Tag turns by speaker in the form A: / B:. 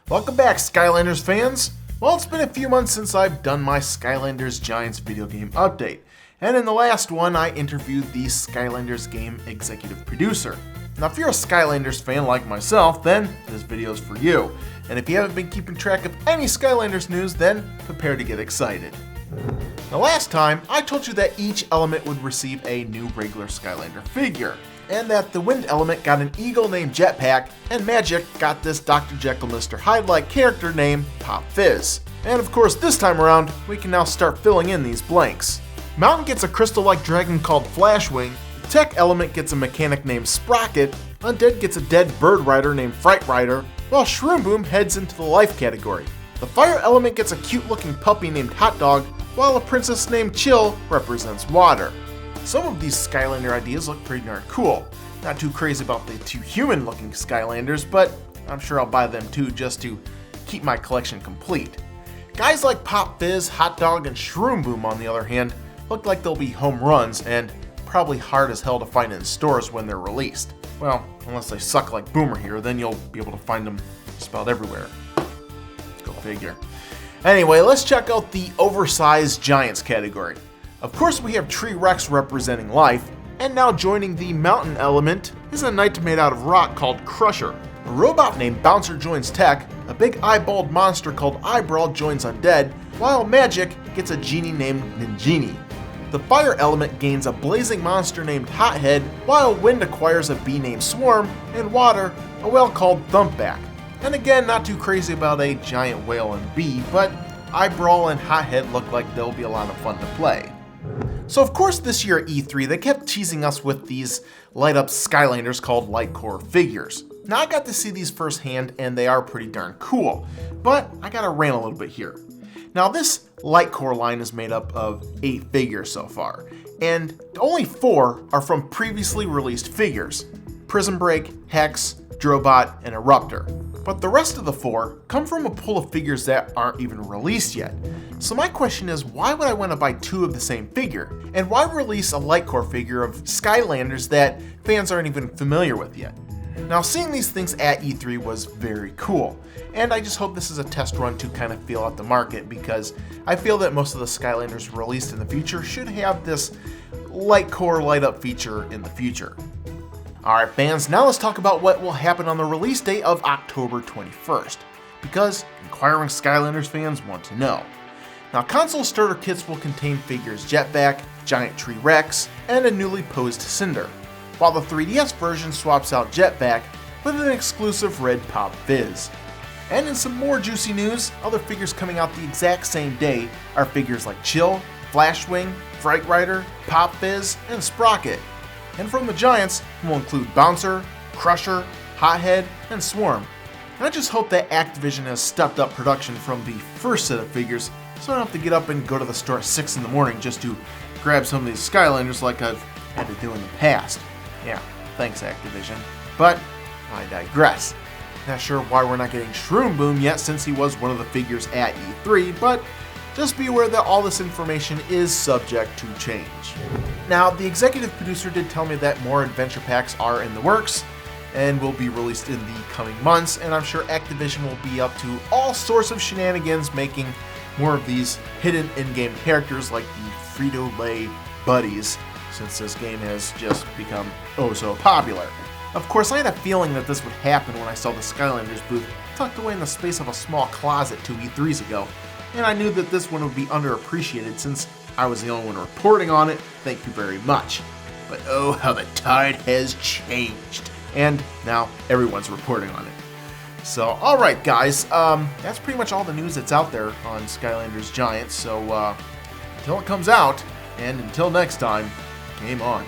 A: Welcome back, Skylanders fans! Well, it's been a few months since I've done my Skylanders Giants video game update, and in the last one I interviewed the Skylanders game executive producer. Now if you're a Skylanders fan like myself, then this video is for you, and if you haven't been keeping track of any Skylanders news, then prepare to get excited. Now last time, I told you that each element would receive a new regular Skylander figure, and that the wind element got an eagle named Jetpack, and Magic got this Dr. Jekyll Mr. Hyde-like character named Pop Fizz. And of course this time around, we can now start filling in these blanks. Mountain gets a crystal-like dragon called Flashwing, Tech element gets a mechanic named Sprocket, Undead gets a dead bird rider named Fright Rider, while Shroom Boom heads into the life category. The fire element gets a cute-looking puppy named Hot Dog, while a princess named Chill represents water. Some of these Skylander ideas look pretty darn cool. Not too crazy about the two human-looking Skylanders, but I'm sure I'll buy them too just to keep my collection complete. Guys like Pop Fizz, Hot Dog, and Shroom Boom, on the other hand, look like they'll be home runs and probably hard as hell to find in stores when they're released. Well, unless they suck like Boomer here, then you'll be able to find them just about everywhere. Go figure. Anyway, let's check out the Oversized Giants category. Of course, we have Tree Rex representing life, and now joining the mountain element is a knight made out of rock called Crusher. A robot named Bouncer joins Tech, a big eyeballed monster called Eyebrow joins Undead, while Magic gets a genie named Ninjini. The fire element gains a blazing monster named Hothead, while wind acquires a bee named Swarm, and water, a whale called Thumpback. And again, not too crazy about a giant whale and bee, but Eyebrow and Hothead look like they'll be a lot of fun to play. So of course this year at E3 they kept teasing us with these light up Skylanders called Light Core figures. Now I got to see these firsthand and they are pretty darn cool, but I gotta rant a little bit here. Now this Light Core line is made up of 8 figures so far, and only 4 are from previously released figures: Prism Break, Hex, Drobot, and Eruptor. But the rest of the 4 come from a pool of figures that aren't even released yet. So my question is, why would I want to buy 2 of the same figure? And why release a Light Core figure of Skylanders that fans aren't even familiar with yet? Now seeing these things at E3 was very cool, and I just hope this is a test run to kind of feel out the market, because I feel that most of the Skylanders released in the future should have this Light Core light up feature in the future. Alright fans, now let's talk about what will happen on the release date of October 21st, because inquiring Skylanders fans want to know. Now console starter kits will contain figures Jetpack, Giant Tree Rex, and a newly posed Cinder, while the 3DS version swaps out Jetpack with an exclusive red Pop Fizz. And in some more juicy news, other figures coming out the exact same day are figures like Chill, Flashwing, Fright Rider, Pop Fizz, and Sprocket. And from the Giants, we'll include Bouncer, Crusher, Hothead, and Swarm. And I just hope that Activision has stepped up production from the first set of figures, so I don't have to get up and go to the store at 6 in the morning just to grab some of these Skylanders like I've had to do in the past. Yeah, thanks Activision. But I digress. Not sure why we're not getting Shroom Boom yet, since he was one of the figures at E3, but just be aware that all this information is subject to change. Now, the executive producer did tell me that more adventure packs are in the works and will be released in the coming months, and I'm sure Activision will be up to all sorts of shenanigans making more of these hidden in-game characters like the Frito-Lay Buddies, since this game has just become oh so popular. Of course, I had a feeling that this would happen when I saw the Skylanders booth tucked away in the space of a small closet 2 E3s ago, and I knew that this one would be underappreciated since I was the only one reporting on it. Thank you very much. But oh, how the tide has changed. And now everyone's reporting on it. So, alright guys, that's pretty much all the news that's out there on Skylanders Giants, so until it comes out, and until next time, game on.